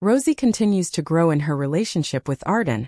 Rosie continues to grow in her relationship with Arden,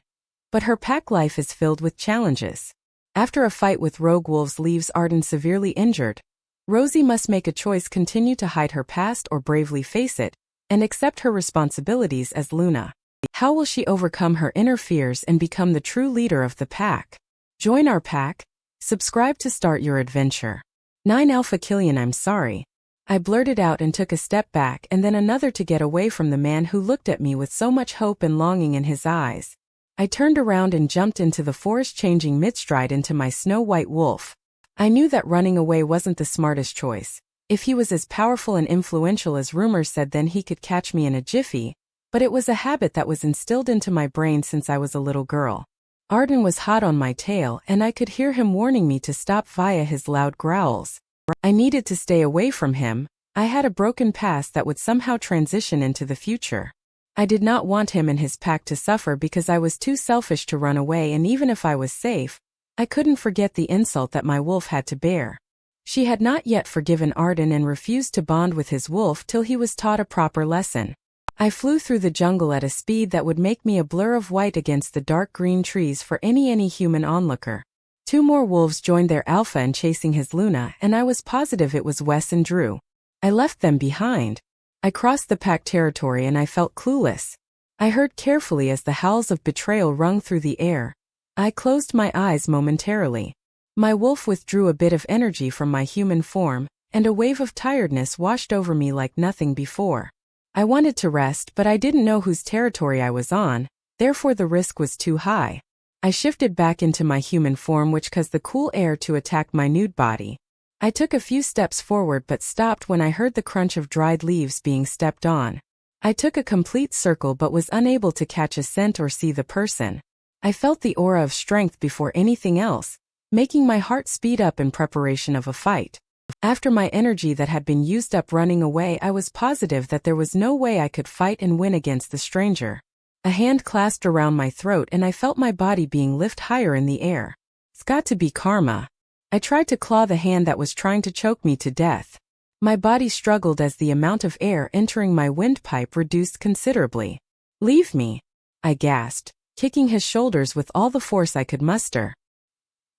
but her pack life is filled with challenges. After a fight with rogue wolves leaves Arden severely injured, Rosie must make a choice: continue to hide her past or bravely face it and accept her responsibilities as Luna. How will she overcome her inner fears and become the true leader of the pack? Join our pack. Subscribe to start your adventure. 9 Alpha Killian, I'm sorry. I blurted out and took a step back and then another to get away from the man who looked at me with so much hope and longing in his eyes. I turned around and jumped into the forest, changing mid-stride into my snow-white wolf. I knew that running away wasn't the smartest choice. If he was as powerful and influential as rumors said, then he could catch me in a jiffy, but it was a habit that was instilled into my brain since I was a little girl. Arden was hot on my tail and I could hear him warning me to stop via his loud growls. I needed to stay away from him. I had a broken past that would somehow transition into the future. I did not want him and his pack to suffer because I was too selfish to run away, and even if I was safe, I couldn't forget the insult that my wolf had to bear. She had not yet forgiven Arden and refused to bond with his wolf till he was taught a proper lesson. I flew through the jungle at a speed that would make me a blur of white against the dark green trees for any human onlooker. 2 more wolves joined their alpha in chasing his Luna, and I was positive it was Wes and Drew. I left them behind. I crossed the pack territory and I felt clueless. I heard carefully as the howls of betrayal rung through the air. I closed my eyes momentarily. My wolf withdrew a bit of energy from my human form, and a wave of tiredness washed over me like nothing before. I wanted to rest, but I didn't know whose territory I was on, therefore the risk was too high. I shifted back into my human form, which caused the cool air to attack my nude body. I took a few steps forward but stopped when I heard the crunch of dried leaves being stepped on. I took a complete circle but was unable to catch a scent or see the person. I felt the aura of strength before anything else, making my heart speed up in preparation of a fight. After my energy that had been used up running away, I was positive that there was no way I could fight and win against the stranger. A hand clasped around my throat and I felt my body being lifted higher in the air. It's got to be karma. I tried to claw the hand that was trying to choke me to death. My body struggled as the amount of air entering my windpipe reduced considerably. Leave me, I gasped, kicking his shoulders with all the force I could muster.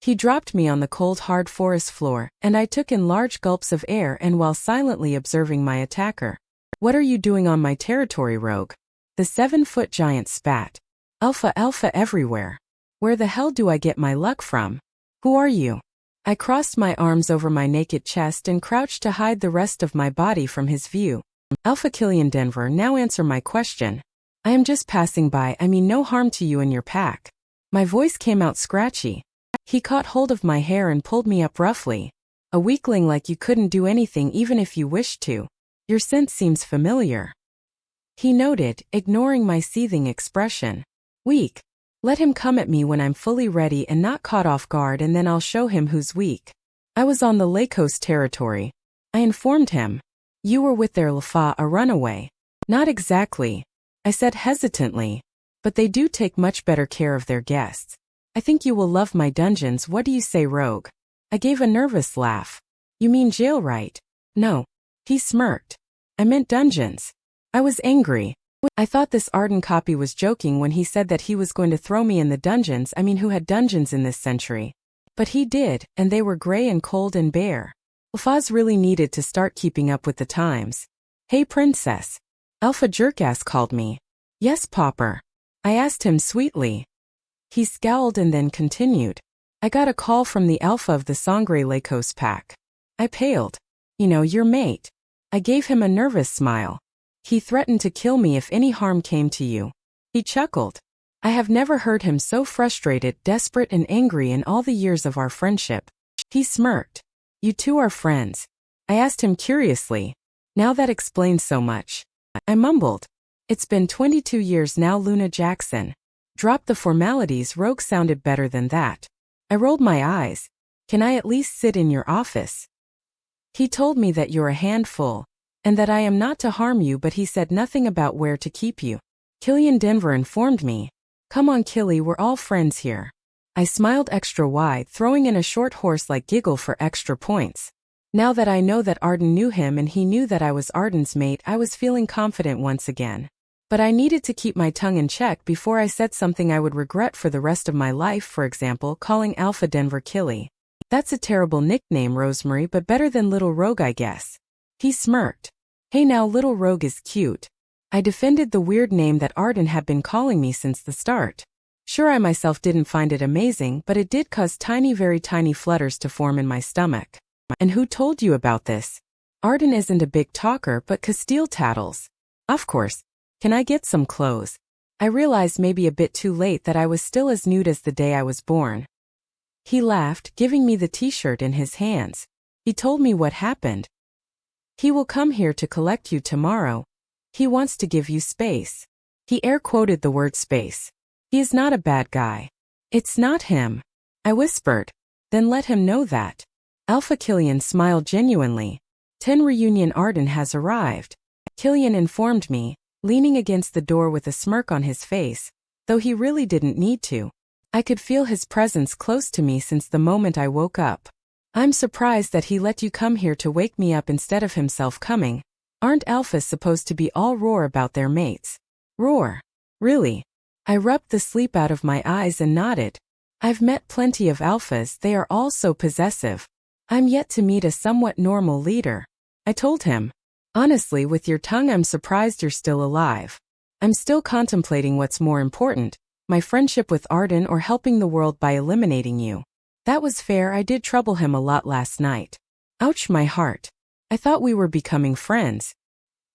He dropped me on the cold, hard forest floor, and I took in large gulps of air and while silently observing my attacker. What are you doing on my territory, rogue? The 7-foot giant spat. Alpha everywhere. Where the hell do I get my luck from? Who are you? I crossed my arms over my naked chest and crouched to hide the rest of my body from his view. Alpha Killian Denver, now answer my question. I am just passing by. I mean no harm to you and your pack. My voice came out scratchy. He caught hold of my hair and pulled me up roughly. A weakling like you couldn't do anything even if you wished to. Your scent seems familiar. He noted, ignoring my seething expression. Weak. Let him come at me when I'm fully ready and not caught off guard, and then I'll show him who's weak. I was on the Lycos territory. I informed him. You were with their Lafa, a runaway. Not exactly, I said hesitantly, but they do take much better care of their guests. I think you will love my dungeons. What do you say, rogue? I gave a nervous laugh. You mean jail, right? No. He smirked. I meant dungeons. I was angry. I thought this Arden copy was joking when he said that he was going to throw me in the dungeons. I mean, who had dungeons in this century? But he did, and they were gray and cold and bare. Faz really needed to start keeping up with the times. Hey princess. Alpha Jerkass called me. Yes, Popper. I asked him sweetly. He scowled and then continued. I got a call from the Alpha of the Sangre Lycos pack. I paled. You know, your mate. I gave him a nervous smile. He threatened to kill me if any harm came to you. He chuckled. I have never heard him so frustrated, desperate and angry in all the years of our friendship. He smirked. You two are friends? I asked him curiously. Now that explains so much. I mumbled. It's been 22 years now, Luna Jackson. Drop the formalities, rogue sounded better than that. I rolled my eyes. Can I at least sit in your office? He told me that you're a handful, and that I am not to harm you, but he said nothing about where to keep you. Killian Denver informed me. Come on, Killy, we're all friends here. I smiled extra wide, throwing in a short horse-like giggle for extra points. Now that I know that Arden knew him and he knew that I was Arden's mate, I was feeling confident once again. But I needed to keep my tongue in check before I said something I would regret for the rest of my life, for example, calling Alpha Denver Killy. That's a terrible nickname, Rosemary, but better than Little Rogue, I guess. He smirked. Hey now, Little Rogue is cute. I defended the weird name that Arden had been calling me since the start. Sure, I myself didn't find it amazing, but it did cause tiny, very tiny flutters to form in my stomach. And who told you about this? Arden isn't a big talker, but Castile tattles. Of course. Can I get some clothes? I realized maybe a bit too late that I was still as nude as the day I was born. He laughed, giving me the t-shirt in his hands. He told me what happened. He will come here to collect you tomorrow. He wants to give you space. He air-quoted the word space. He is not a bad guy. It's not him. I whispered. Then let him know that. Alpha Killian smiled genuinely. 10 Reunion Arden has arrived. Killian informed me, leaning against the door with a smirk on his face, though he really didn't need to. I could feel his presence close to me since the moment I woke up. I'm surprised that he let you come here to wake me up instead of himself coming. Aren't alphas supposed to be all roar about their mates? Roar? Really? I rubbed the sleep out of my eyes and nodded. I've met plenty of alphas, they are all so possessive. I'm yet to meet a somewhat normal leader. I told him. Honestly, with your tongue, I'm surprised you're still alive. I'm still contemplating what's more important, my friendship with Arden or helping the world by eliminating you. That was fair, I did trouble him a lot last night. Ouch, my heart. I thought we were becoming friends.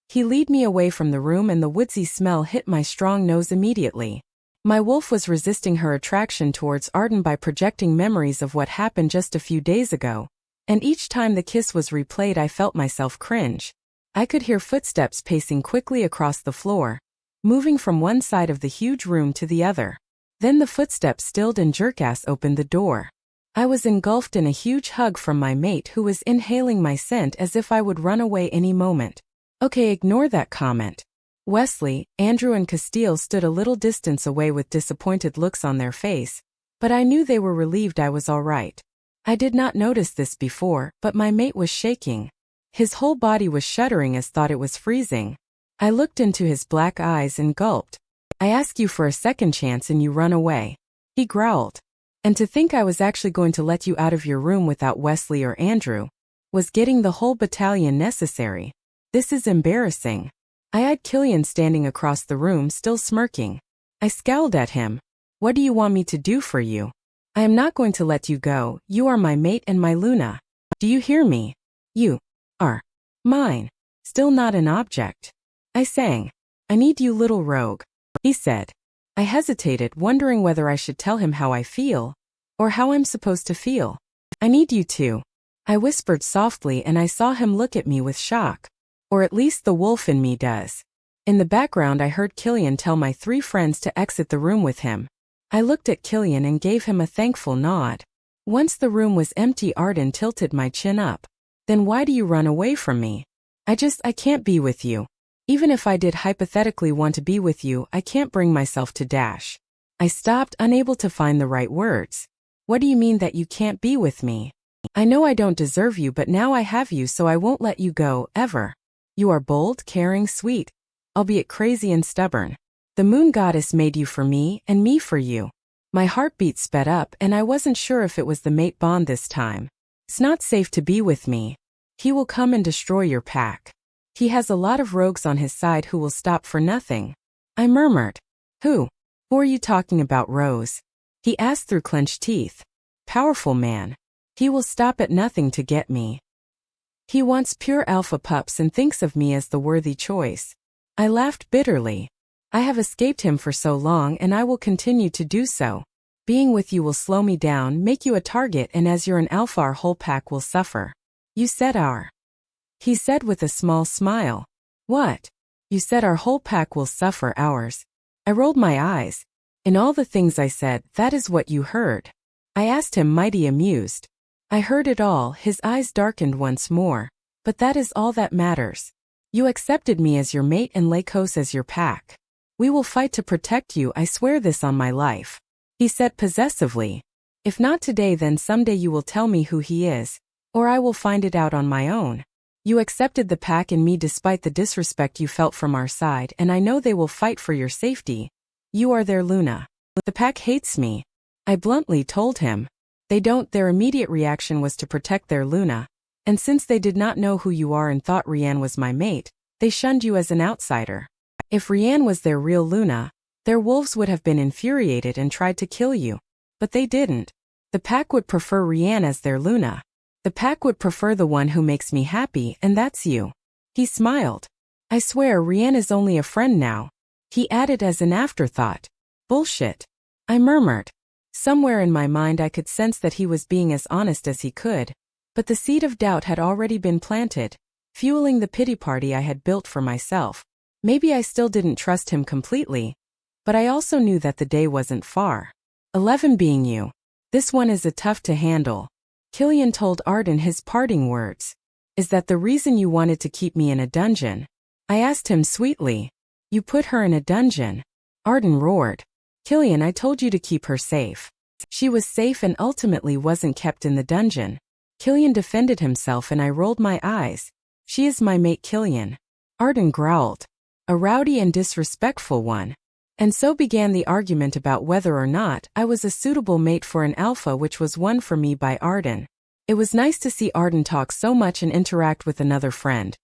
He led me away from the room and the woodsy smell hit my strong nose immediately. My wolf was resisting her attraction towards Arden by projecting memories of what happened just a few days ago, and each time the kiss was replayed I felt myself cringe. I could hear footsteps pacing quickly across the floor, moving from one side of the huge room to the other. Then the footsteps stilled and Jerkass opened the door. I was engulfed in a huge hug from my mate who was inhaling my scent as if I would run away any moment. Okay, ignore that comment. Wesley, Andrew and Castile stood a little distance away with disappointed looks on their face, but I knew they were relieved I was all right. I did not notice this before, but my mate was shaking. His whole body was shuddering as thought it was freezing. I looked into his black eyes and gulped. I asked you for a second chance and you run away. He growled. And to think I was actually going to let you out of your room without Wesley or Andrew. Was getting the whole battalion necessary. This is embarrassing. I eyed Killian standing across the room still smirking. I scowled at him. What do you want me to do for you? I am not going to let you go, you are my mate and my Luna. Do you hear me? You are mine. Still not an object. I sang. I need you, little rogue. He said. I hesitated, wondering whether I should tell him how I feel, or how I'm supposed to feel. I need you too. I whispered softly and I saw him look at me with shock. Or at least the wolf in me does. In the background I heard Killian tell my 3 friends to exit the room with him. I looked at Killian and gave him a thankful nod. Once the room was empty, Arden tilted my chin up. Then why do you run away from me? I can't be with you. Even if I did hypothetically want to be with you, I can't bring myself to dash. I stopped, unable to find the right words. What do you mean that you can't be with me? I know I don't deserve you, but now I have you, so I won't let you go, ever. You are bold, caring, sweet, albeit crazy and stubborn. The moon goddess made you for me, and me for you. My heartbeat sped up, and I wasn't sure if it was the mate bond this time. It's not safe to be with me. He will come and destroy your pack. He has a lot of rogues on his side who will stop for nothing. I murmured. Who? Who are you talking about, Rose? He asked through clenched teeth. Powerful man. He will stop at nothing to get me. He wants pure alpha pups and thinks of me as the worthy choice. I laughed bitterly. I have escaped him for so long and I will continue to do so. Being with you will slow me down, make you a target, and as you're an alpha our whole pack will suffer. You said our. He said with a small smile. What? You said our whole pack will suffer ours. I rolled my eyes. In all the things I said, that is what you heard. I asked him, mighty amused. I heard it all, his eyes darkened once more. But that is all that matters. You accepted me as your mate and Lycos as your pack. We will fight to protect you, I swear this on my life. He said possessively. If not today then someday you will tell me who he is, or I will find it out on my own. You accepted the pack and me despite the disrespect you felt from our side, and I know they will fight for your safety. You are their Luna. The pack hates me, I bluntly told him. They don't. Their immediate reaction was to protect their Luna, and since they did not know who you are and thought Rianne was my mate, they shunned you as an outsider. If Rianne was their real Luna, their wolves would have been infuriated and tried to kill you. But they didn't. The pack would prefer Rianne as their Luna. The pack would prefer the one who makes me happy, and that's you. He smiled. I swear Rianne is only a friend now. He added as an afterthought. Bullshit. I murmured. Somewhere in my mind I could sense that he was being as honest as he could, but the seed of doubt had already been planted, fueling the pity party I had built for myself. Maybe I still didn't trust him completely, but I also knew that the day wasn't far. 11 being you. This one is a tough to handle. Killian told Arden his parting words. Is that the reason you wanted to keep me in a dungeon? I asked him sweetly. You put her in a dungeon? Arden roared. Killian, I told you to keep her safe. She was safe and ultimately wasn't kept in the dungeon. Killian defended himself and I rolled my eyes. She is my mate, Killian. Arden growled. A rowdy and disrespectful one. And so began the argument about whether or not I was a suitable mate for an alpha, which was won for me by Arden. It was nice to see Arden talk so much and interact with another friend.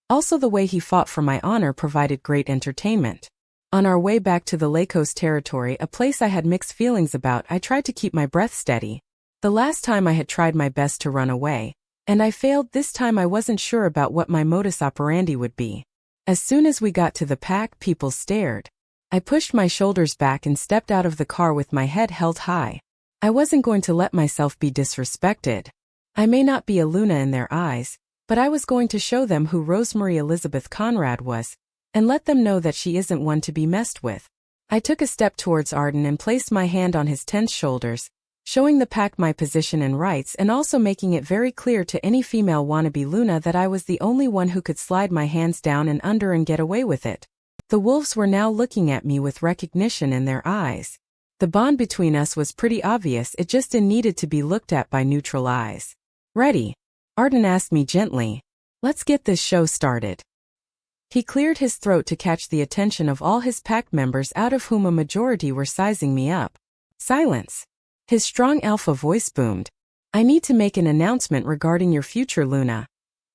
Also, the way he fought for my honor provided great entertainment. On our way back to the Lacos territory, a place I had mixed feelings about, I tried to keep my breath steady. The last time I had tried my best to run away, and I failed. This time I wasn't sure about what my modus operandi would be. As soon as we got to the pack, people stared. I pushed my shoulders back and stepped out of the car with my head held high. I wasn't going to let myself be disrespected. I may not be a Luna in their eyes, but I was going to show them who Rosemary Elizabeth Conrad was, and let them know that she isn't one to be messed with. I took a step towards Arden and placed my hand on his tense shoulders, showing the pack my position and rights and also making it very clear to any female wannabe Luna that I was the only one who could slide my hands down and under and get away with it. The wolves were now looking at me with recognition in their eyes. The bond between us was pretty obvious, it just needed to be looked at by neutral eyes. Ready? Arden asked me gently. Let's get this show started. He cleared his throat to catch the attention of all his pack members, out of whom a majority were sizing me up. Silence. His strong alpha voice boomed. I need to make an announcement regarding your future Luna.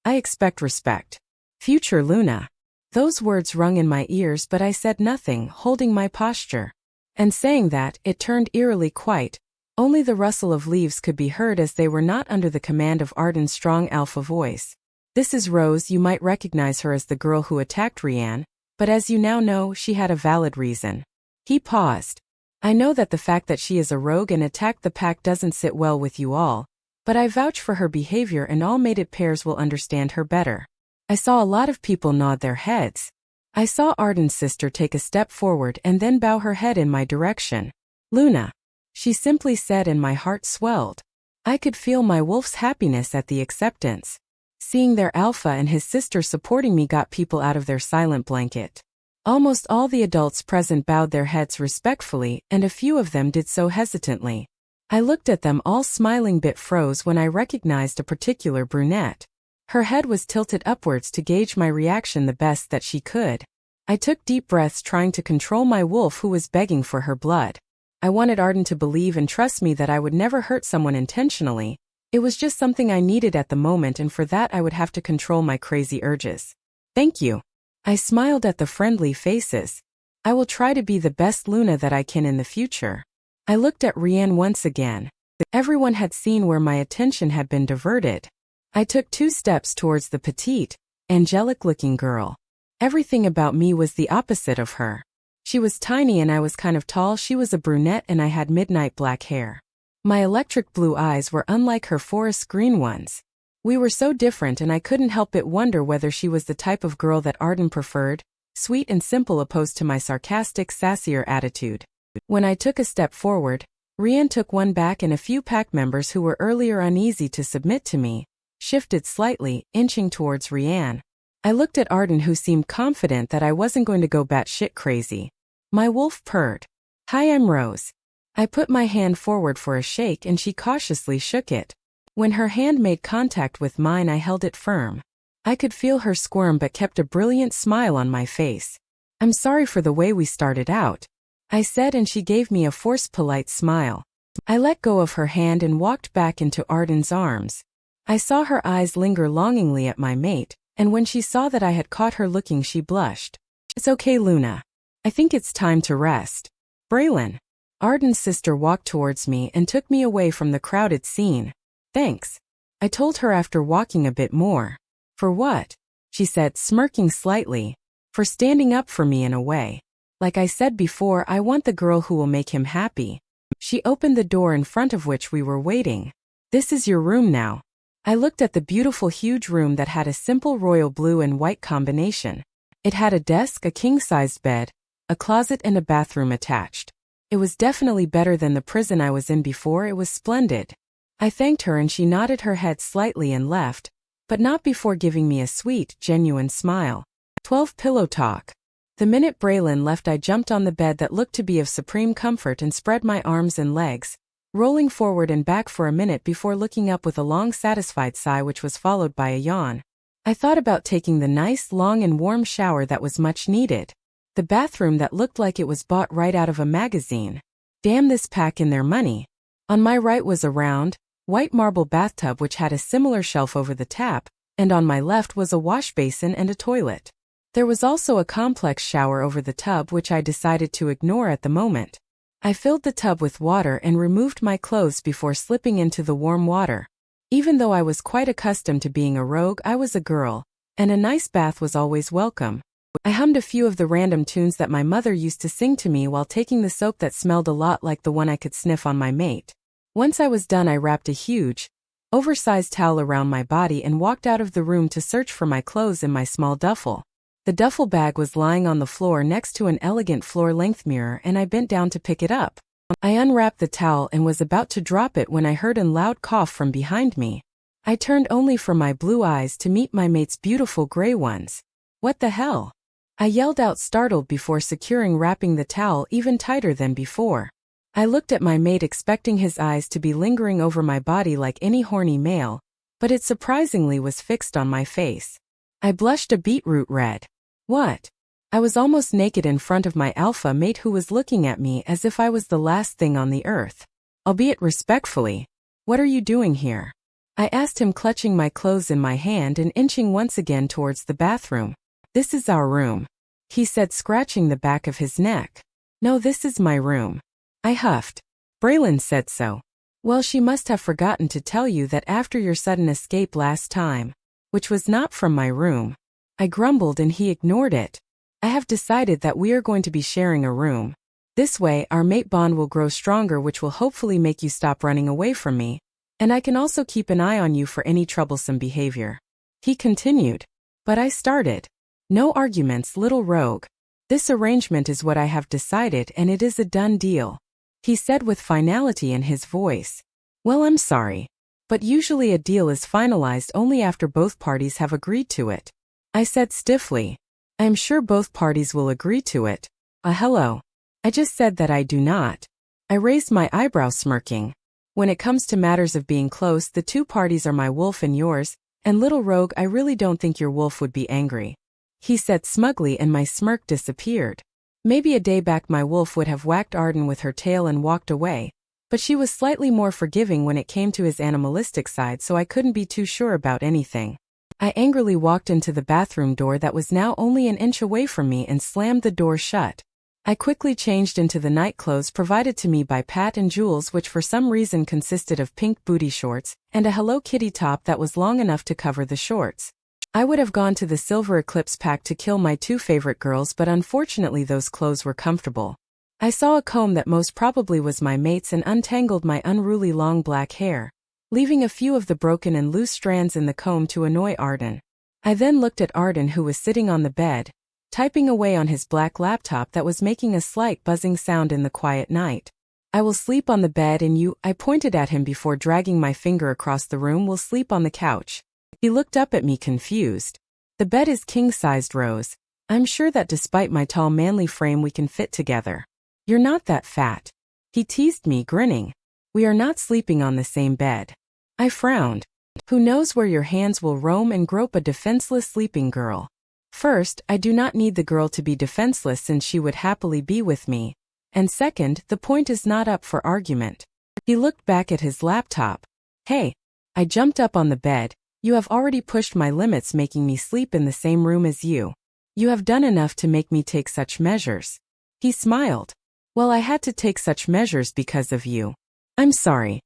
I expect respect. Future Luna. Those words rung in my ears, but I said nothing, holding my posture. And saying that, it turned eerily quiet. Only the rustle of leaves could be heard as they were not under the command of Arden's strong alpha voice. This is Rose. You might recognize her as the girl who attacked Rianne, but as you now know, she had a valid reason. He paused. I know that the fact that she is a rogue and attacked the pack doesn't sit well with you all, but I vouch for her behavior and all mated pairs will understand her better. I saw a lot of people nod their heads. I saw Arden's sister take a step forward and then bow her head in my direction. Luna. She simply said, and my heart swelled. I could feel my wolf's happiness at the acceptance. Seeing their alpha and his sister supporting me got people out of their silent blanket. Almost all the adults present bowed their heads respectfully, and a few of them did so hesitantly. I looked at them all smiling, bit froze when I recognized a particular brunette. Her head was tilted upwards to gauge my reaction the best that she could. I took deep breaths, trying to control my wolf who was begging for her blood. I wanted Arden to believe and trust me that I would never hurt someone intentionally. It was just something I needed at the moment, and for that I would have to control my crazy urges. Thank you. I smiled at the friendly faces. I will try to be the best Luna that I can in the future. I looked at Rianne once again. Everyone had seen where my attention had been diverted. I took 2 steps towards the petite, angelic-looking girl. Everything about me was the opposite of her. She was tiny and I was kind of tall. She was a brunette and I had midnight black hair. My electric blue eyes were unlike her forest green ones. We were so different, and I couldn't help but wonder whether she was the type of girl that Arden preferred, sweet and simple opposed to my sarcastic, sassier attitude. When I took a step forward, Rianne took one back, and a few pack members who were earlier uneasy to submit to me shifted slightly, inching towards Rianne. I looked at Arden, who seemed confident that I wasn't going to go batshit crazy. My wolf purred. Hi, I'm Rose. I put my hand forward for a shake and she cautiously shook it. When her hand made contact with mine, I held it firm. I could feel her squirm but kept a brilliant smile on my face. "I'm sorry for the way we started out," I said, and she gave me a forced polite smile. I let go of her hand and walked back into Arden's arms. I saw her eyes linger longingly at my mate, and when she saw that I had caught her looking, she blushed. "It's okay, Luna. I think it's time to rest." "Braylon." Arden's sister walked towards me and took me away from the crowded scene. "Thanks," I told her after walking a bit more. "For what?" she said, smirking slightly. "For standing up for me in a way. Like I said before, I want the girl who will make him happy." She opened the door in front of which we were waiting. "This is your room now." I looked at the beautiful huge room that had a simple royal blue and white combination. It had a desk, a king-sized bed, a closet and a bathroom attached. It was definitely better than the prison I was in before. It was splendid. I thanked her and she nodded her head slightly and left, but not before giving me a sweet, genuine smile. 12 Pillow Talk. The minute Braylon left, I jumped on the bed that looked to be of supreme comfort and spread my arms and legs, rolling forward and back for a minute before looking up with a long satisfied sigh which was followed by a yawn. I thought about taking the nice, long and warm shower that was much needed. The bathroom that looked like it was bought right out of a magazine. Damn this pack in their money. On my right was a round, white marble bathtub which had a similar shelf over the tap, and on my left was a wash basin and a toilet. There was also a complex shower over the tub which I decided to ignore at the moment. I filled the tub with water and removed my clothes before slipping into the warm water. Even though I was quite accustomed to being a rogue, I was a girl, and a nice bath was always welcome. I hummed a few of the random tunes that my mother used to sing to me while taking the soap that smelled a lot like the one I could sniff on my mate. Once I was done, I wrapped a huge, oversized towel around my body and walked out of the room to search for my clothes in my small duffel. The duffel bag was lying on the floor next to an elegant floor-length mirror, and I bent down to pick it up. I unwrapped the towel and was about to drop it when I heard a loud cough from behind me. I turned only for my blue eyes to meet my mate's beautiful gray ones. "What the hell?" I yelled out, startled before wrapping the towel even tighter than before. I looked at my mate, expecting his eyes to be lingering over my body like any horny male, but it surprisingly was fixed on my face. I blushed a beetroot red. "What?" I was almost naked in front of my alpha mate who was looking at me as if I was the last thing on the earth. Albeit respectfully. "What are you doing here?" I asked him, clutching my clothes in my hand and inching once again towards the bathroom. "This is our room," he said, scratching the back of his neck. "No, this is my room." I huffed. "Braylon said so." "Well, she must have forgotten to tell you that after your sudden escape last time, which was not from my room," I grumbled, and he ignored it. "I have decided that we are going to be sharing a room. This way, our mate bond will grow stronger, which will hopefully make you stop running away from me, and I can also keep an eye on you for any troublesome behavior," he continued. But I started. "No arguments, little rogue. This arrangement is what I have decided, and it is a done deal," he said with finality in his voice. "Well, I'm sorry, but usually a deal is finalized only after both parties have agreed to it," I said stiffly. "I am sure both parties will agree to it." Hello. I just said that I do not." I raised my eyebrow, smirking. "When it comes to matters of being close, the two parties are my wolf and yours, and little rogue, I really don't think your wolf would be angry," he said smugly, and my smirk disappeared. Maybe a day back my wolf would have whacked Arden with her tail and walked away, but she was slightly more forgiving when it came to his animalistic side, so I couldn't be too sure about anything. I angrily walked into the bathroom door that was now only an inch away from me and slammed the door shut. I quickly changed into the night clothes provided to me by Pat and Jules, which for some reason consisted of pink booty shorts and a Hello Kitty top that was long enough to cover the shorts. I would have gone to the Silver Eclipse pack to kill my two favorite girls, but unfortunately those clothes were comfortable. I saw a comb that most probably was my mate's and untangled my unruly long black hair, leaving a few of the broken and loose strands in the comb to annoy Arden. I then looked at Arden, who was sitting on the bed, typing away on his black laptop that was making a slight buzzing sound in the quiet night. "I will sleep on the bed and you," I pointed at him before dragging my finger across the room, "will sleep on the couch." He looked up at me confused. "The bed is king-sized, Rose. I'm sure that despite my tall manly frame we can fit together. You're not that fat," he teased me, grinning. "We are not sleeping on the same bed." I frowned. Who knows where your hands will roam and grope a defenseless sleeping girl? First, I do not need the girl to be defenseless since she would happily be with me. And second, the point is not up for argument. He looked back at his laptop. Hey. I jumped up on the bed. You have already pushed my limits, making me sleep in the same room as you. You have done enough to make me take such measures. He smiled. Well, I had to take such measures because of you. I'm sorry,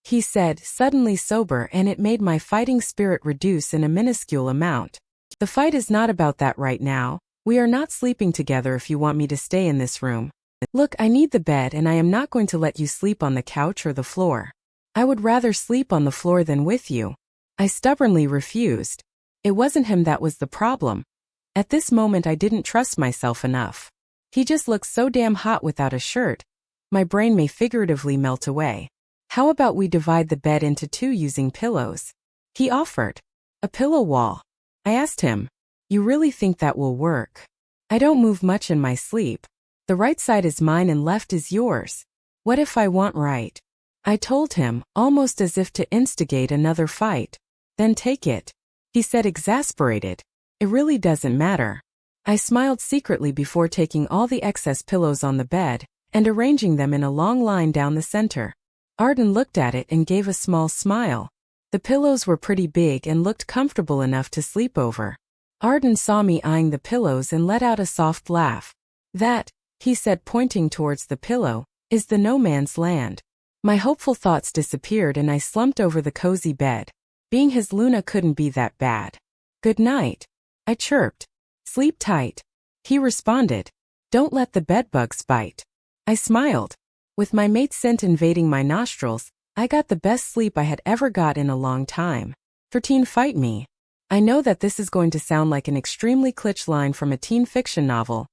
he said, suddenly sober, and it made my fighting spirit reduce in a minuscule amount. The fight is not about that right now. We are not sleeping together if you want me to stay in this room. Look, I need the bed and I am not going to let you sleep on the couch or the floor. I would rather sleep on the floor than with you. I stubbornly refused. It wasn't him that was the problem. At this moment I didn't trust myself enough. He just looks so damn hot without a shirt. My brain may figuratively melt away. How about we divide the bed into two using pillows? He offered. A pillow wall. I asked him. You really think that will work? I don't move much in my sleep. The right side is mine and left is yours. What if I want right? I told him, almost as if to instigate another fight. Then take it. He said, exasperated. It really doesn't matter. I smiled secretly before taking all the excess pillows on the bed and arranging them in a long line down the center. Arden looked at it and gave a small smile. The pillows were pretty big and looked comfortable enough to sleep over. Arden saw me eyeing the pillows and let out a soft laugh. That, he said, pointing towards the pillow, is the no man's land. My hopeful thoughts disappeared and I slumped over the cozy bed. Being his Luna couldn't be that bad. Good night, I chirped. Sleep tight. He responded. Don't let the bedbugs bite. I smiled. With my mate's scent invading my nostrils, I got the best sleep I had ever got in a long time. 13 Fight me. I know that this is going to sound like an extremely kitsch line from a teen fiction novel,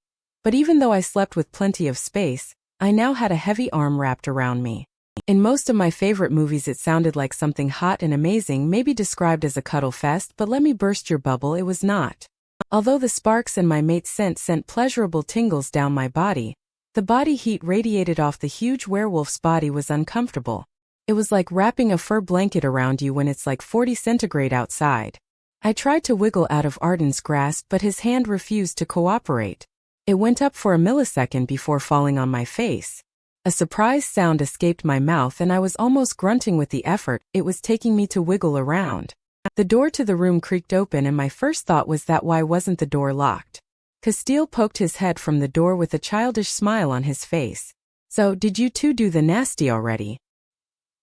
but even though I slept with plenty of space, I now had a heavy arm wrapped around me. In most of my favorite movies it sounded like something hot and amazing, maybe described as a cuddle fest, but let me burst your bubble, it was not. Although the sparks and my mate's scent sent pleasurable tingles down my body, the body heat radiated off the huge werewolf's body was uncomfortable. It was like wrapping a fur blanket around you when it's like 40 centigrade outside. I tried to wiggle out of Arden's grasp, but his hand refused to cooperate. It went up for a millisecond before falling on my face. A surprise sound escaped my mouth and I was almost grunting with the effort it was taking me to wiggle around. The door to the room creaked open and my first thought was that why wasn't the door locked? Castile poked his head from the door with a childish smile on his face. So, did you two do the nasty already?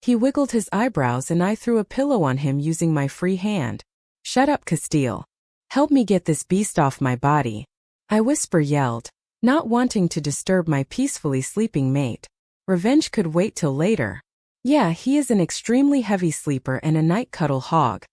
He wiggled his eyebrows and I threw a pillow on him using my free hand. Shut up, Castile. Help me get this beast off my body. I yelled, not wanting to disturb my peacefully sleeping mate. Revenge could wait till later. Yeah, he is an extremely heavy sleeper and a night cuddle hog,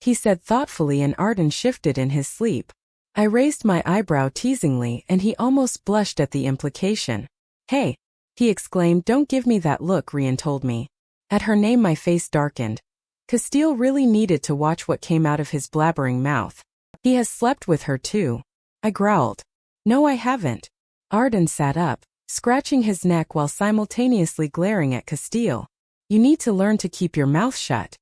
he said thoughtfully, and Arden shifted in his sleep. I raised my eyebrow teasingly and he almost blushed at the implication. Hey, he exclaimed, don't give me that look, Rian told me. At her name my face darkened. Castile really needed to watch what came out of his blabbering mouth. He has slept with her too. I growled. No, I haven't. Arden sat up, scratching his neck while simultaneously glaring at Castile. You need to learn to keep your mouth shut,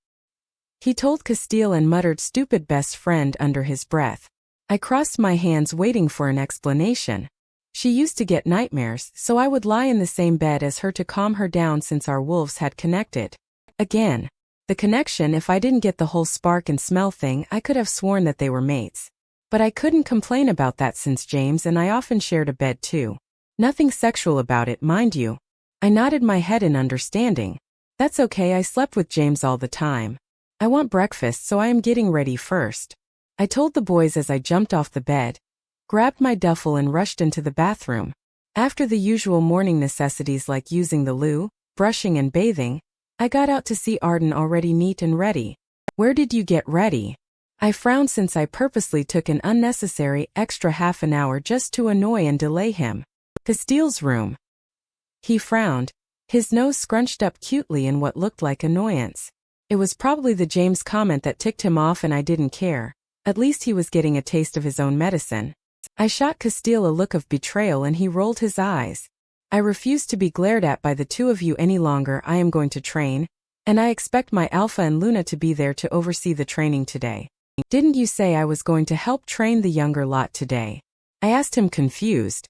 he told Castile and muttered stupid best friend under his breath. I crossed my hands waiting for an explanation. She used to get nightmares, so I would lie in the same bed as her to calm her down since our wolves had connected. Again. The connection, if I didn't get the whole spark and smell thing, I could have sworn that they were mates. But I couldn't complain about that since James and I often shared a bed too. Nothing sexual about it, mind you. I nodded my head in understanding. That's okay, I slept with James all the time. I want breakfast, so I am getting ready first, I told the boys as I jumped off the bed, grabbed my duffel and rushed into the bathroom. After the usual morning necessities like using the loo, brushing and bathing, I got out to see Arden already neat and ready. Where did you get ready? I frowned since I purposely took an unnecessary extra half an hour just to annoy and delay him. Castile's room. He frowned, his nose scrunched up cutely in what looked like annoyance. It was probably the James comment that ticked him off and I didn't care. At least he was getting a taste of his own medicine. I shot Castile a look of betrayal and he rolled his eyes. I refuse to be glared at by the two of you any longer. I am going to train. And I expect my Alpha and Luna to be there to oversee the training today. Didn't you say I was going to help train the younger lot today? I asked him confused.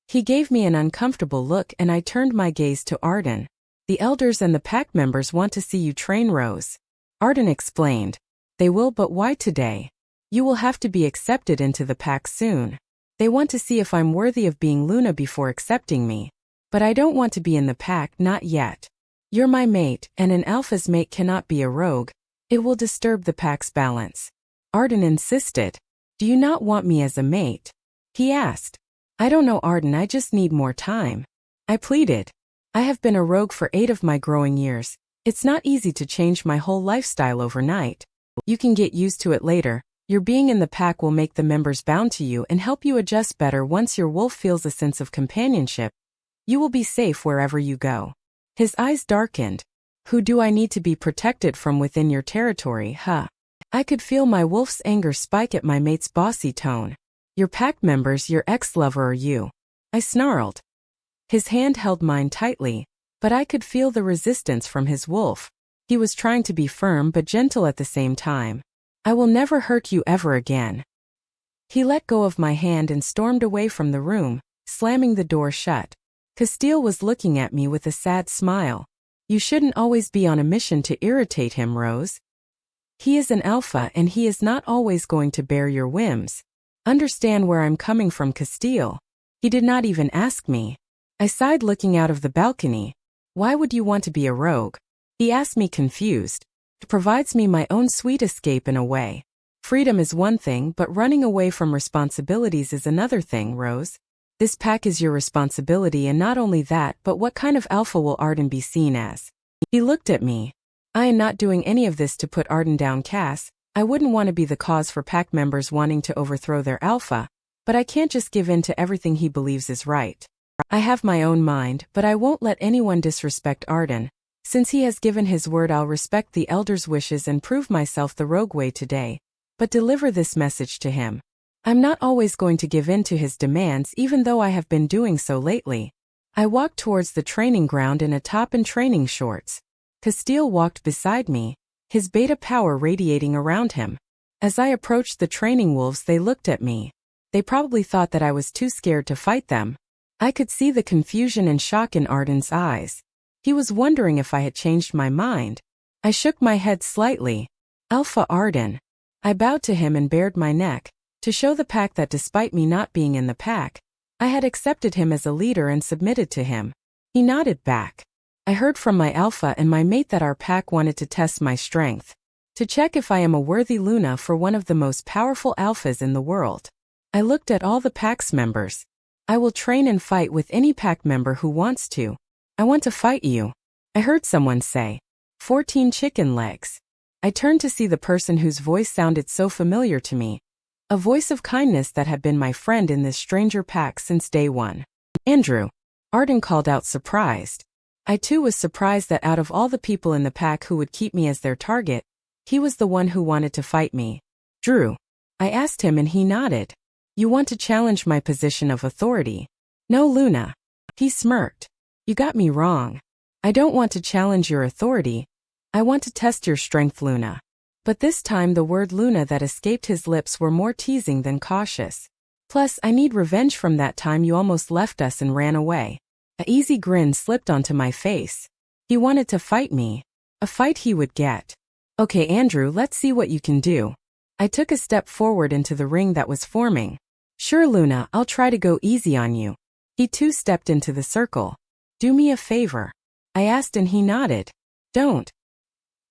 He gave me an uncomfortable look and I turned my gaze to Arden. The elders and the pack members want to see you train Rose. Arden explained. They will, but why today? You will have to be accepted into the pack soon. They want to see if I'm worthy of being Luna before accepting me. But I don't want to be in the pack, not yet. You're my mate, and an alpha's mate cannot be a rogue. It will disturb the pack's balance. Arden insisted. Do you not want me as a mate? He asked. I don't know, Arden, I just need more time. I pleaded. I have been a rogue for 8 of my growing years. It's not easy to change my whole lifestyle overnight. You can get used to it later. Your being in the pack will make the members bound to you and help you adjust better once your wolf feels a sense of companionship. You will be safe wherever you go. His eyes darkened. Who do I need to be protected from within your territory, huh? I could feel my wolf's anger spike at my mate's bossy tone. Your pack members, your ex-lover, or you? I snarled. His hand held mine tightly, but I could feel the resistance from his wolf. He was trying to be firm but gentle at the same time. I will never hurt you ever again. He let go of my hand and stormed away from the room, slamming the door shut. Castile was looking at me with a sad smile. You shouldn't always be on a mission to irritate him, Rose. He is an alpha and he is not always going to bear your whims. Understand where I'm coming from, Castile. He did not even ask me. I sighed looking out of the balcony. Why would you want to be a rogue? He asked me confused. It provides me my own sweet escape in a way. Freedom is one thing, but running away from responsibilities is another thing, Rose. This pack is your responsibility, and not only that, but what kind of alpha will Arden be seen as? He looked at me. I am not doing any of this to put Arden down, Cass. I wouldn't want to be the cause for pack members wanting to overthrow their alpha, but I can't just give in to everything he believes is right. I have my own mind, but I won't let anyone disrespect Arden. Since he has given his word, I'll respect the elders' wishes and prove myself the rogue way today, but deliver this message to him. I'm not always going to give in to his demands, even though I have been doing so lately. I walked towards the training ground in a top and training shorts. Castile walked beside me, his beta power radiating around him. As I approached the training wolves, they looked at me. They probably thought that I was too scared to fight them. I could see the confusion and shock in Arden's eyes. He was wondering if I had changed my mind. I shook my head slightly. Alpha Arden. I bowed to him and bared my neck, to show the pack that despite me not being in the pack, I had accepted him as a leader and submitted to him. He nodded back. I heard from my alpha and my mate that our pack wanted to test my strength, to check if I am a worthy Luna for one of the most powerful alphas in the world. I looked at all the pack's members. I will train and fight with any pack member who wants to. I want to fight you. I heard someone say. 14 chicken legs. I turned to see the person whose voice sounded so familiar to me. A voice of kindness that had been my friend in this stranger pack since day one. Andrew. Arden called out, surprised. I too was surprised that out of all the people in the pack who would keep me as their target, he was the one who wanted to fight me. Drew. I asked him and he nodded. You want to challenge my position of authority? No, Luna. He smirked. You got me wrong. I don't want to challenge your authority. I want to test your strength, Luna. But this time the word Luna that escaped his lips were more teasing than cautious. Plus, I need revenge from that time you almost left us and ran away. An easy grin slipped onto my face. He wanted to fight me. A fight he would get. Okay, Andrew, let's see what you can do. I took a step forward into the ring that was forming. Sure, Luna, I'll try to go easy on you. He too stepped into the circle. Do me a favor. I asked and he nodded. Don't.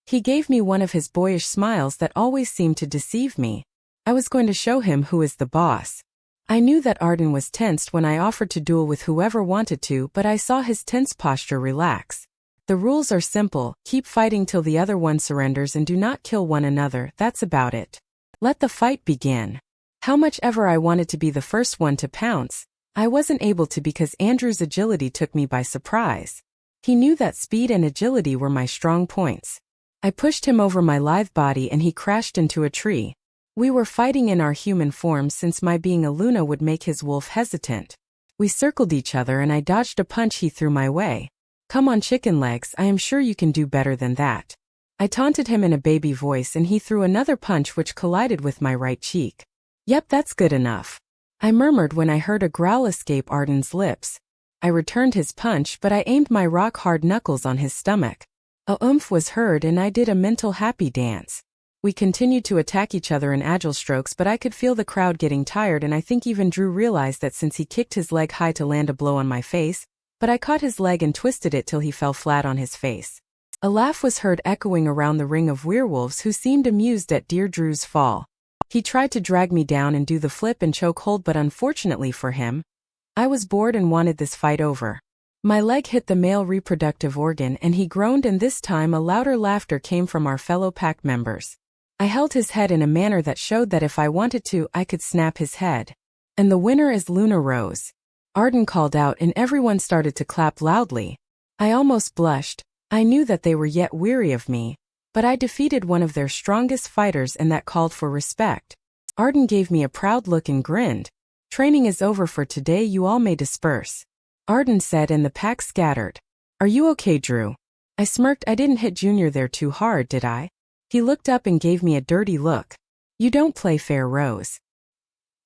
He gave me one of his boyish smiles that always seemed to deceive me. I was going to show him who is the boss. I knew that Arden was tensed when I offered to duel with whoever wanted to, but I saw his tense posture relax. The rules are simple, keep fighting till the other one surrenders and do not kill one another, that's about it. Let the fight begin. How much ever I wanted to be the first one to pounce, I wasn't able to because Andrew's agility took me by surprise. He knew that speed and agility were my strong points. I pushed him over my lithe body and he crashed into a tree. We were fighting in our human forms since my being a Luna would make his wolf hesitant. We circled each other and I dodged a punch he threw my way. Come on, chicken legs, I am sure you can do better than that. I taunted him in a baby voice and he threw another punch which collided with my right cheek. Yep, that's good enough. I murmured when I heard a growl escape Arden's lips. I returned his punch, but I aimed my rock-hard knuckles on his stomach. A oomph was heard and I did a mental happy dance. We continued to attack each other in agile strokes, but I could feel the crowd getting tired, and I think even Drew realized that since he kicked his leg high to land a blow on my face, but I caught his leg and twisted it till he fell flat on his face. A laugh was heard echoing around the ring of werewolves who seemed amused at dear Drew's fall. He tried to drag me down and do the flip and choke hold, but unfortunately for him, I was bored and wanted this fight over. My leg hit the male reproductive organ and he groaned, and this time a louder laughter came from our fellow pack members. I held his head in a manner that showed that if I wanted to, I could snap his head. And the winner is Luna Rose. Arden called out and everyone started to clap loudly. I almost blushed. I knew that they were yet weary of me, but I defeated one of their strongest fighters and that called for respect. Arden gave me a proud look and grinned. Training is over for today, you all may disperse. Arden said and the pack scattered. Are you okay, Drew? I smirked. I didn't hit Junior there too hard, did I? He looked up and gave me a dirty look. You don't play fair, Rose.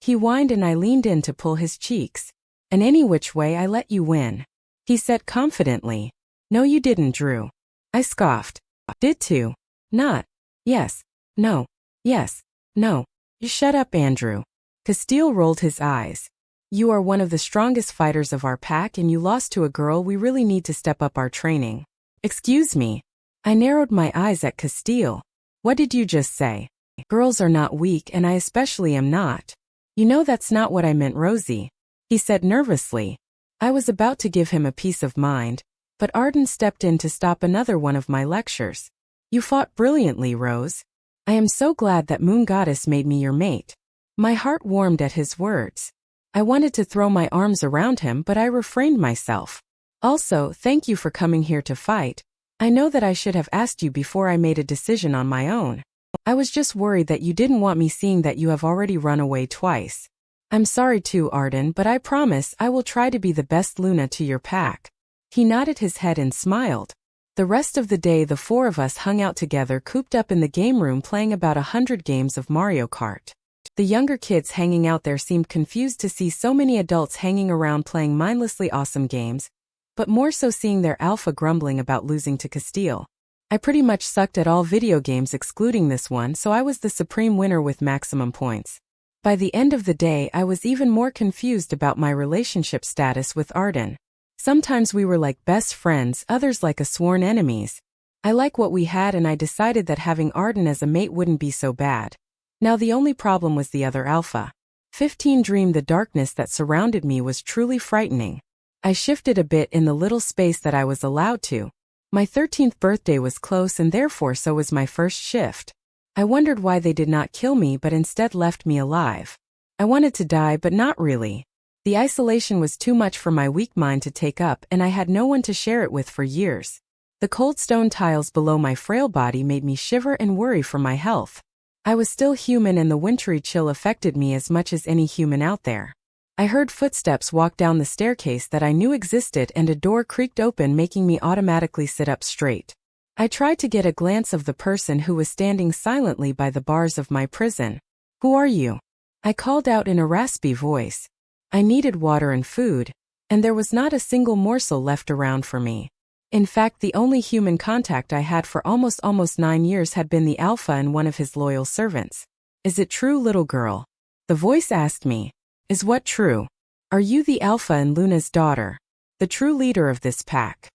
He whined and I leaned in to pull his cheeks. And any which way I let you win. He said confidently. No you didn't, Drew. I scoffed. Did too. Not. Yes. No. Yes. No. You shut up, Andrew. Castile rolled his eyes. You are one of the strongest fighters of our pack and you lost to a girl. We really need to step up our training. Excuse me. I narrowed my eyes at Castile. What did you just say? Girls are not weak and I especially am not. You know that's not what I meant, Rosie. He said nervously. I was about to give him a piece of mind, but Arden stepped in to stop another one of my lectures. You fought brilliantly, Rose. I am so glad that Moon Goddess made me your mate. My heart warmed at his words. I wanted to throw my arms around him, but I refrained myself. Also, thank you for coming here to fight. I know that I should have asked you before I made a decision on my own. I was just worried that you didn't want me, seeing that you have already run away twice. I'm sorry too, Arden, but I promise I will try to be the best Luna to your pack. He nodded his head and smiled. The rest of the day the four of us hung out together, cooped up in the game room playing about 100 games of Mario Kart. The younger kids hanging out there seemed confused to see so many adults hanging around playing mindlessly awesome games, but more so seeing their alpha grumbling about losing to Castile. I pretty much sucked at all video games excluding this one, so I was the supreme winner with maximum points. By the end of the day I was even more confused about my relationship status with Arden. Sometimes we were like best friends, others like a sworn enemies. I like what we had and I decided that having Arden as a mate wouldn't be so bad. Now the only problem was the other alpha. 15 dreamed the darkness that surrounded me was truly frightening. I shifted a bit in the little space that I was allowed to. My 13th birthday was close and therefore so was my first shift. I wondered why they did not kill me but instead left me alive. I wanted to die but not really. The isolation was too much for my weak mind to take up and I had no one to share it with for years. The cold stone tiles below my frail body made me shiver and worry for my health. I was still human and the wintry chill affected me as much as any human out there. I heard footsteps walk down the staircase that I knew existed and a door creaked open, making me automatically sit up straight. I tried to get a glance of the person who was standing silently by the bars of my prison. Who are you? I called out in a raspy voice. I needed water and food, and there was not a single morsel left around for me. In fact, the only human contact I had for almost 9 years had been the alpha and one of his loyal servants. Is it true, little girl? The voice asked me. Is what true? Are you the alpha and Luna's daughter? The true leader of this pack?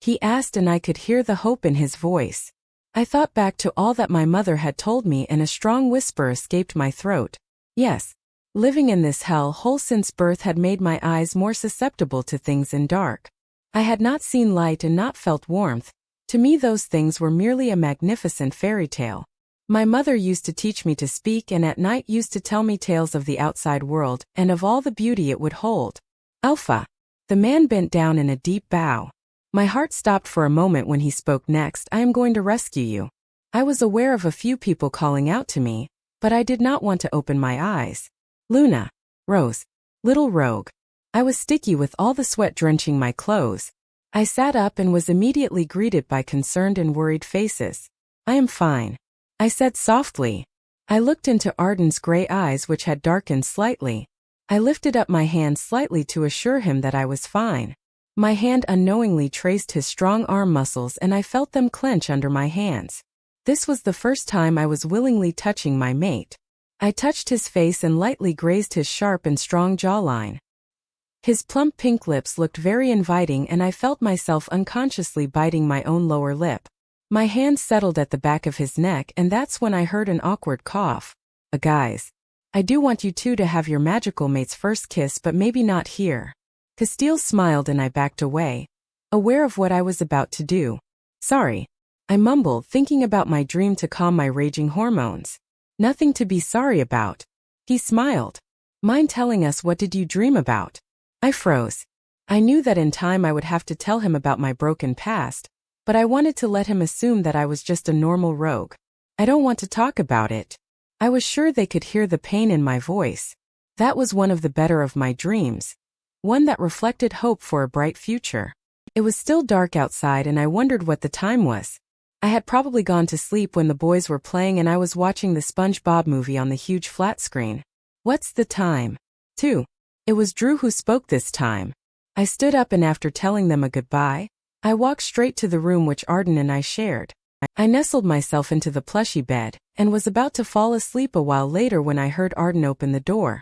He asked and I could hear the hope in his voice. I thought back to all that my mother had told me and a strong whisper escaped my throat. Yes. Living in this hell hole since birth had made my eyes more susceptible to things in dark. I had not seen light and not felt warmth. To me those things were merely a magnificent fairy tale. My mother used to teach me to speak and at night used to tell me tales of the outside world and of all the beauty it would hold. Alpha. The man bent down in a deep bow. My heart stopped for a moment when he spoke next. I am going to rescue you. I was aware of a few people calling out to me, but I did not want to open my eyes. Luna. Rose. Little rogue. I was sticky with all the sweat drenching my clothes. I sat up and was immediately greeted by concerned and worried faces. I am fine, I said softly. I looked into Arden's gray eyes, which had darkened slightly. I lifted up my hand slightly to assure him that I was fine. My hand unknowingly traced his strong arm muscles and I felt them clench under my hands. This was the first time I was willingly touching my mate. I touched his face and lightly grazed his sharp and strong jawline. His plump pink lips looked very inviting and I felt myself unconsciously biting my own lower lip. My hand settled at the back of his neck and that's when I heard an awkward cough. Guys, I do want you two to have your magical mate's first kiss, but maybe not here. Castile smiled and I backed away, aware of what I was about to do. Sorry, I mumbled, thinking about my dream to calm my raging hormones. Nothing to be sorry about. He smiled. Mind telling us, what did you dream about? I froze. I knew that in time I would have to tell him about my broken past, but I wanted to let him assume that I was just a normal rogue. I don't want to talk about it. I was sure they could hear the pain in my voice. That was one of the better of my dreams. One that reflected hope for a bright future. It was still dark outside and I wondered what the time was. I had probably gone to sleep when the boys were playing and I was watching the SpongeBob movie on the huge flat screen. What's the time? 2. It was Drew who spoke this time. I stood up and after telling them a goodbye, I walked straight to the room which Arden and I shared. I nestled myself into the plushy bed and was about to fall asleep a while later when I heard Arden open the door.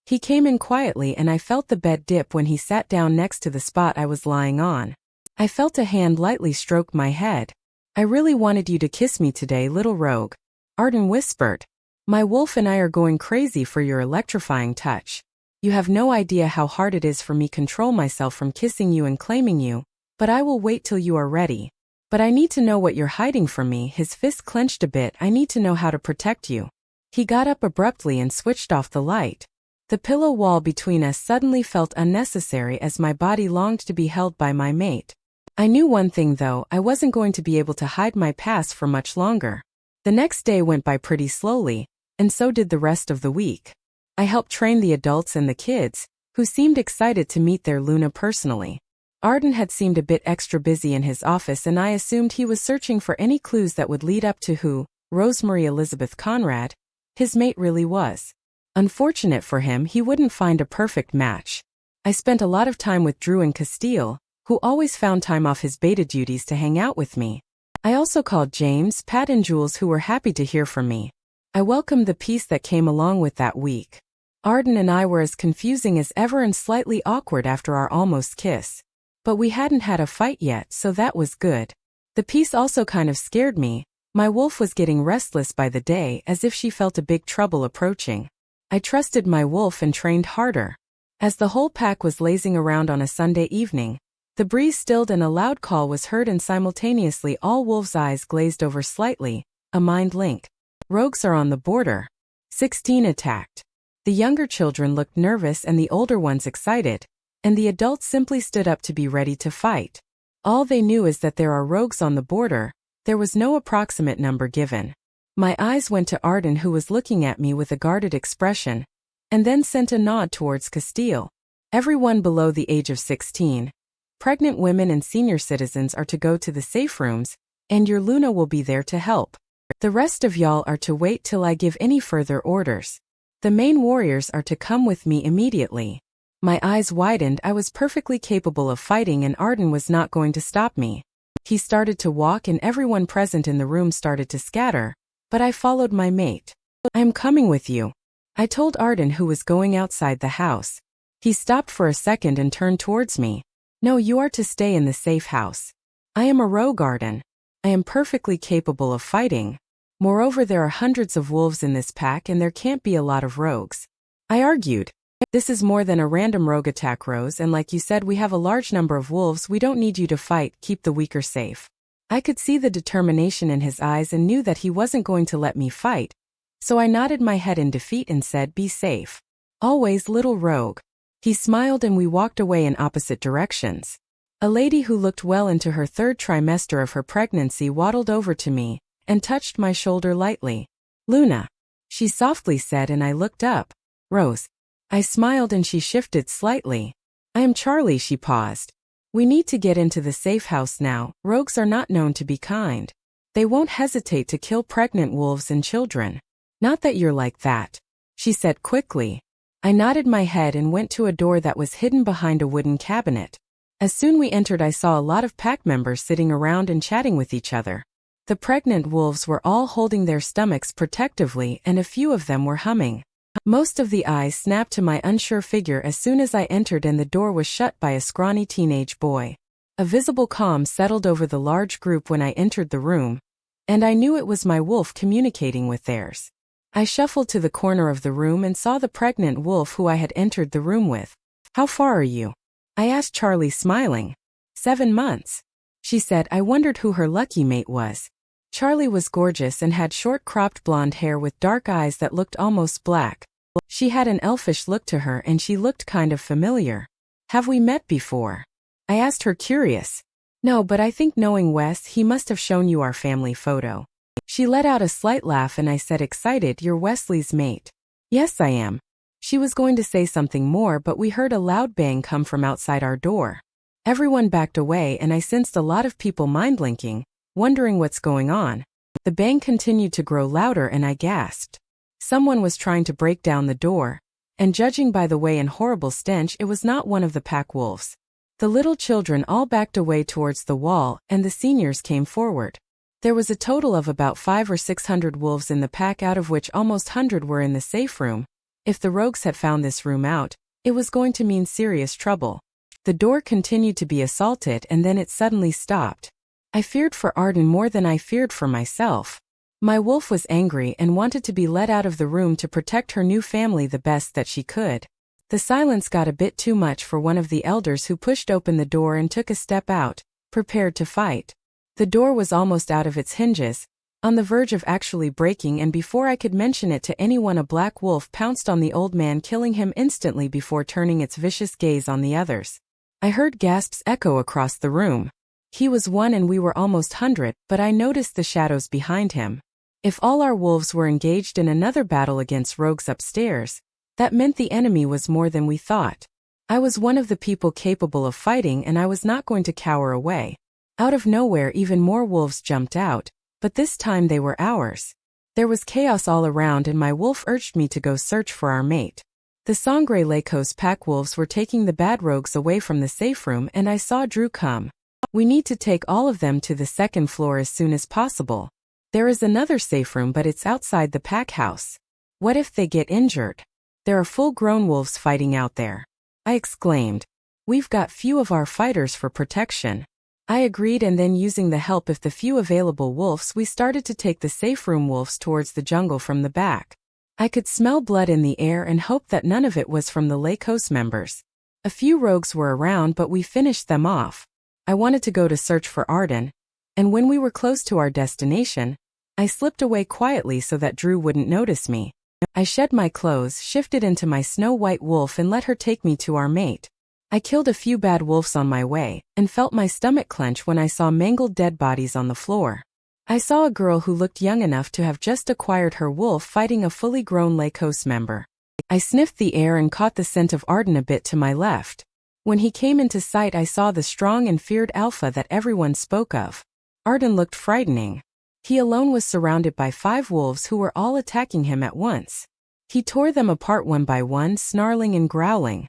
He came in quietly and I felt the bed dip when he sat down next to the spot I was lying on. I felt a hand lightly stroke my head. I really wanted you to kiss me today, little rogue, Arden whispered. My wolf and I are going crazy for your electrifying touch. You have no idea how hard it is for me to control myself from kissing you and claiming you, but I will wait till you are ready. But I need to know what you're hiding from me. His fist clenched a bit. I need to know how to protect you. He got up abruptly and switched off the light. The pillow wall between us suddenly felt unnecessary as my body longed to be held by my mate. I knew one thing though, I wasn't going to be able to hide my past for much longer. The next day went by pretty slowly, and so did the rest of the week. I helped train the adults and the kids, who seemed excited to meet their Luna personally. Arden had seemed a bit extra busy in his office and I assumed he was searching for any clues that would lead up to who, Rosemary Elizabeth Conrad, his mate really was. Unfortunate for him, he wouldn't find a perfect match. I spent a lot of time with Drew and Castile, who always found time off his beta duties to hang out with me. I also called James, Pat and Jules, who were happy to hear from me. I welcomed the peace that came along with that week. Arden and I were as confusing as ever and slightly awkward after our almost kiss. But we hadn't had a fight yet, so that was good. The peace also kind of scared me. My wolf was getting restless by the day, as if she felt a big trouble approaching. I trusted my wolf and trained harder. As the whole pack was lazing around on a Sunday evening, the breeze stilled and a loud call was heard and simultaneously all wolves' eyes glazed over slightly, a mind link. Rogues are on the border. 16 attacked. The younger children looked nervous and the older ones excited, and the adults simply stood up to be ready to fight. All they knew is that there are rogues on the border. There was no approximate number given. My eyes went to Arden, who was looking at me with a guarded expression, and then sent a nod towards Castile. Everyone below the age of 16, pregnant women and senior citizens are to go to the safe rooms, and your Luna will be there to help. The rest of y'all are to wait till I give any further orders. The main warriors are to come with me immediately. My eyes widened. I was perfectly capable of fighting and Arden was not going to stop me. He started to walk and everyone present in the room started to scatter, but I followed my mate. I am coming with you, I told Arden, who was going outside the house. He stopped for a second and turned towards me. No, you are to stay in the safe house. I am a rogue, Arden. I am perfectly capable of fighting. Moreover, there are hundreds of wolves in this pack and there can't be a lot of rogues. I argued. This is more than a random rogue attack, Rose, and like you said, we have a large number of wolves. We don't need you to fight. Keep the weaker safe. I could see the determination in his eyes and knew that he wasn't going to let me fight, so I nodded my head in defeat and said, be safe. Always, little rogue. He smiled and we walked away in opposite directions. A lady who looked well into her third trimester of her pregnancy waddled over to me and touched my shoulder lightly. Luna, she softly said, and I looked up. Rose. I smiled and she shifted slightly. I am Charlie. She paused. We need to get into the safe house now. Rogues are not known to be kind. They won't hesitate to kill pregnant wolves and children. Not that you're like that, she said quickly. I nodded my head and went to a door that was hidden behind a wooden cabinet. As soon we entered, I saw a lot of pack members sitting around and chatting with each other. The pregnant wolves were all holding their stomachs protectively and a few of them were humming. Most of the eyes snapped to my unsure figure as soon as I entered and the door was shut by a scrawny teenage boy. A visible calm settled over the large group when I entered the room, and I knew it was my wolf communicating with theirs. I shuffled to the corner of the room and saw the pregnant wolf who I had entered the room with. How far are you? I asked Charlie, smiling. 7 months. She said. I wondered who her lucky mate was. Charlie was gorgeous and had short cropped blonde hair with dark eyes that looked almost black. She had an elfish look to her and she looked kind of familiar. Have we met before? I asked her, curious. No, but I think knowing Wes, he must have shown you our family photo. She let out a slight laugh and I said, excited, you're Wesley's mate. Yes, I am. She was going to say something more, but we heard a loud bang come from outside our door. Everyone backed away and I sensed a lot of people mind-blinking, wondering what's going on. The bang continued to grow louder and I gasped. Someone was trying to break down the door, and judging by the way and horrible stench, it was not one of the pack wolves. The little children all backed away towards the wall and the seniors came forward. There was a total of about 500 or 600 wolves in the pack, out of which almost 100 were in the safe room. If the rogues had found this room out, it was going to mean serious trouble. The door continued to be assaulted and then it suddenly stopped. I feared for Arden more than I feared for myself. My wolf was angry and wanted to be let out of the room to protect her new family the best that she could. The silence got a bit too much for one of the elders, who pushed open the door and took a step out, prepared to fight. The door was almost out of its hinges, on the verge of actually breaking, and before I could mention it to anyone, a black wolf pounced on the old man, killing him instantly before turning its vicious gaze on the others. I heard gasps echo across the room. He was one and we were almost 100, but I noticed the shadows behind him. If all our wolves were engaged in another battle against rogues upstairs, that meant the enemy was more than we thought. I was one of the people capable of fighting and I was not going to cower away. Out of nowhere, even more wolves jumped out, but this time they were ours. There was chaos all around and my wolf urged me to go search for our mate. The Sangre Lejos pack wolves were taking the bad rogues away from the safe room and I saw Drew come. We need to take all of them to the second floor as soon as possible. There is another safe room, but it's outside the pack house. What if they get injured? There are full-grown wolves fighting out there, I exclaimed. We've got few of our fighters for protection. I agreed, and then using the help of the few available wolves, we started to take the safe room wolves towards the jungle from the back. I could smell blood in the air and hoped that none of it was from the Lejos members. A few rogues were around, but we finished them off. I wanted to go to search for Arden, and when we were close to our destination, I slipped away quietly so that Drew wouldn't notice me. I shed my clothes, shifted into my snow-white wolf and let her take me to our mate. I killed a few bad wolves on my way, and felt my stomach clench when I saw mangled dead bodies on the floor. I saw a girl who looked young enough to have just acquired her wolf fighting a fully grown Lejos member. I sniffed the air and caught the scent of Arden a bit to my left. When he came into sight, I saw the strong and feared alpha that everyone spoke of. Arden looked frightening. He alone was surrounded by 5 wolves who were all attacking him at once. He tore them apart one by one, snarling and growling.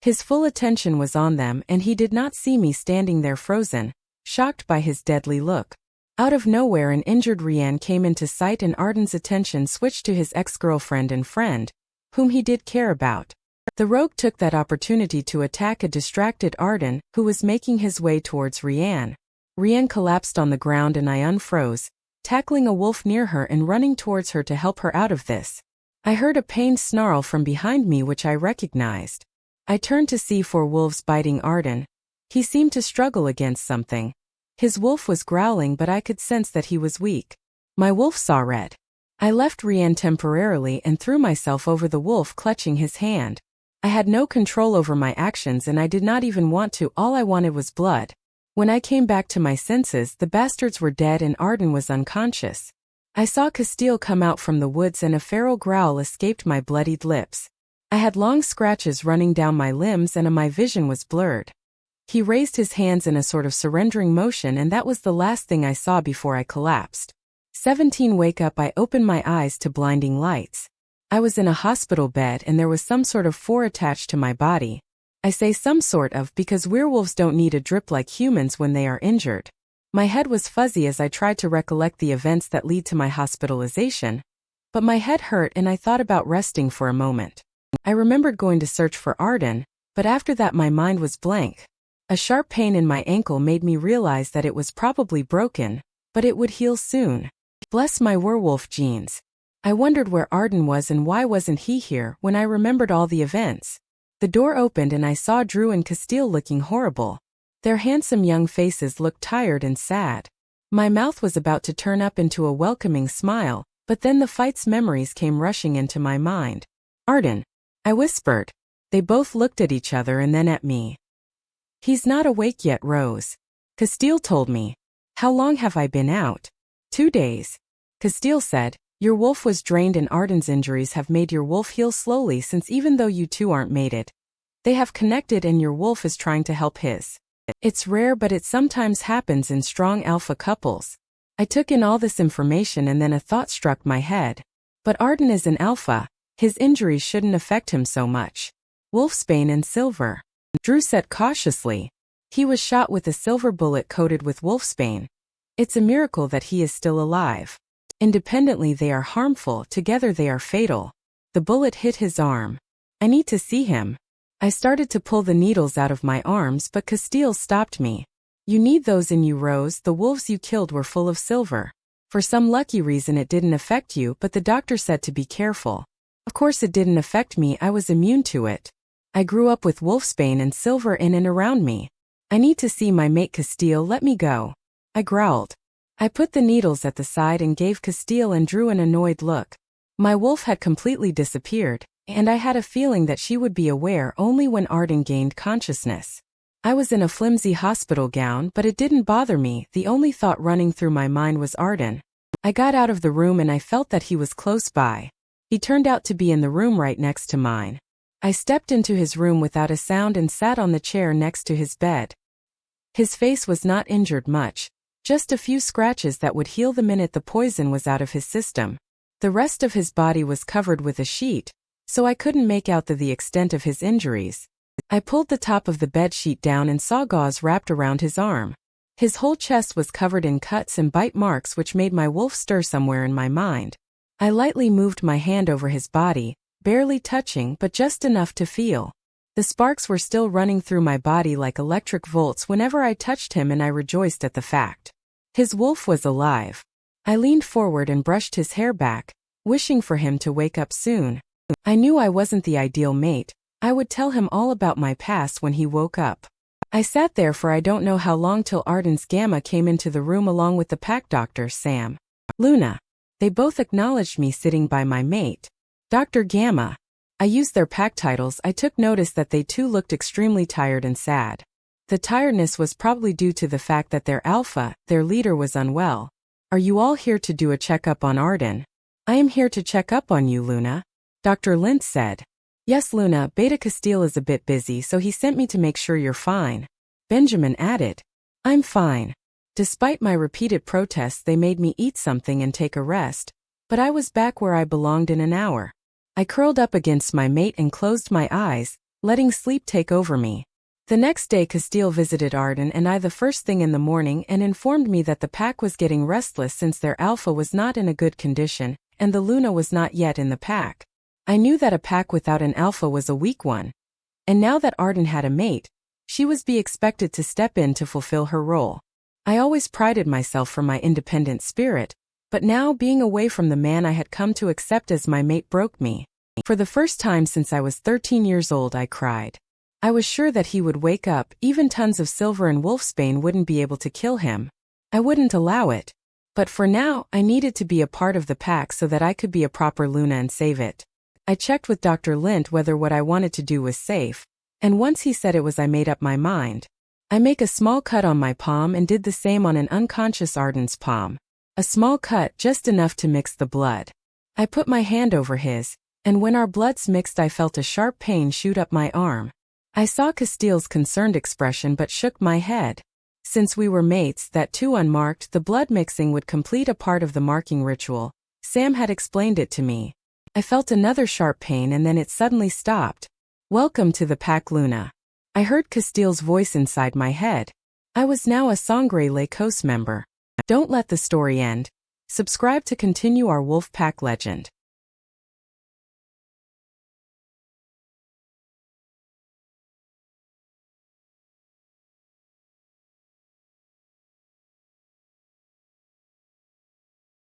His full attention was on them, and he did not see me standing there frozen, shocked by his deadly look. Out of nowhere, an injured Rian came into sight and Arden's attention switched to his ex-girlfriend and friend, whom he did care about. The rogue took that opportunity to attack a distracted Arden, who was making his way towards Rian. Rian collapsed on the ground and I unfroze, tackling a wolf near her and running towards her to help her out of this. I heard a pained snarl from behind me which I recognized. I turned to see 4 wolves biting Arden. He seemed to struggle against something. His wolf was growling, but I could sense that he was weak. My wolf saw red. I left Rian temporarily and threw myself over the wolf, clutching his hand. I had no control over my actions and I did not even want to. All I wanted was blood. When I came back to my senses, the bastards were dead and Arden was unconscious. I saw Castile come out from the woods and a feral growl escaped my bloodied lips. I had long scratches running down my limbs and my vision was blurred. He raised his hands in a sort of surrendering motion, and that was the last thing I saw before I collapsed. 17 Wake up. I opened my eyes to blinding lights. I was in a hospital bed and there was some sort of four attached to my body. I say some sort of because werewolves don't need a drip like humans when they are injured. My head was fuzzy as I tried to recollect the events that lead to my hospitalization, but my head hurt and I thought about resting for a moment. I remembered going to search for Arden, but after that my mind was blank. A sharp pain in my ankle made me realize that it was probably broken, but it would heal soon. Bless my werewolf genes. I wondered where Arden was and why wasn't he here when I remembered all the events. The door opened and I saw Drew and Castile looking horrible. Their handsome young faces looked tired and sad. My mouth was about to turn up into a welcoming smile, but then the fight's memories came rushing into my mind. Arden, I whispered. They both looked at each other and then at me. He's not awake yet, Rose. Castile told me. How long have I been out? 2 days. Castile said, your wolf was drained and Arden's injuries have made your wolf heal slowly since even though you two aren't mated. They have connected and your wolf is trying to help his. It's rare but it sometimes happens in strong alpha couples. I took in all this information and then a thought struck my head. But Arden is an alpha, his injuries shouldn't affect him so much. Wolfsbane and silver. Drew said cautiously. He was shot with a silver bullet coated with wolfsbane. It's a miracle that he is still alive. Independently they are harmful, together they are fatal. The bullet hit his arm. I need to see him. I started to pull the needles out of my arms but Castile stopped me. You need those in you, Rose. The wolves you killed were full of silver. For some lucky reason it didn't affect you, but the doctor said to be careful. Of course it didn't affect me, I was immune to it. I grew up with wolfsbane and silver in and around me. I need to see my mate. Castile, let me go. I growled. I put the needles at the side and gave Castile and Drew an annoyed look. My wolf had completely disappeared, and I had a feeling that she would be aware only when Arden gained consciousness. I was in a flimsy hospital gown, but it didn't bother me. The only thought running through my mind was Arden. I got out of the room and I felt that he was close by. He turned out to be in the room right next to mine. I stepped into his room without a sound and sat on the chair next to his bed. His face was not injured much, just a few scratches that would heal the minute the poison was out of his system. The rest of his body was covered with a sheet, so I couldn't make out the extent of his injuries. I pulled the top of the bed sheet down and saw gauze wrapped around his arm. His whole chest was covered in cuts and bite marks which made my wolf stir somewhere in my mind. I lightly moved my hand over his body, barely touching but just enough to feel. The sparks were still running through my body like electric volts whenever I touched him, and I rejoiced at the fact. His wolf was alive. I leaned forward and brushed his hair back, wishing for him to wake up soon. I knew I wasn't the ideal mate. I would tell him all about my past when he woke up. I sat there for I don't know how long till Arden's Gamma came into the room along with the pack doctor, Sam. Luna. They both acknowledged me sitting by my mate. Dr. Gamma. I used their pack titles. I took notice that they too looked extremely tired and sad. The tiredness was probably due to the fact that their alpha, their leader, was unwell. Are you all here to do a checkup on Arden? I am here to check up on you, Luna. Dr. Lynch said. Yes, Luna, Beta Castile is a bit busy, so he sent me to make sure you're fine. Benjamin added. I'm fine. Despite my repeated protests, they made me eat something and take a rest, but I was back where I belonged in an hour. I curled up against my mate and closed my eyes, letting sleep take over me. The next day Castile visited Arden and I the first thing in the morning and informed me that the pack was getting restless since their alpha was not in a good condition, and the Luna was not yet in the pack. I knew that a pack without an alpha was a weak one. And now that Arden had a mate, she was be expected to step in to fulfill her role. I always prided myself for my independent spirit, but now being away from the man I had come to accept as my mate broke me. For the first time since I was 13 years old, I cried. I was sure that he would wake up. Even tons of silver and wolfsbane wouldn't be able to kill him. I wouldn't allow it. But for now, I needed to be a part of the pack so that I could be a proper Luna and save it. I checked with Dr. Lint whether what I wanted to do was safe, and once he said it was, I made up my mind. I make a small cut on my palm and did the same on an unconscious Arden's palm. A small cut, just enough to mix the blood. I put my hand over his, and when our bloods mixed I felt a sharp pain shoot up my arm. I saw Castile's concerned expression but shook my head. Since we were mates, that too unmarked, the blood mixing would complete a part of the marking ritual. Sam had explained it to me. I felt another sharp pain and then it suddenly stopped. Welcome to the Pack丨. I heard Castile's voice inside my head. I was now a Sangre Lacos member. Don't let the story end. Subscribe to continue our wolf pack legend.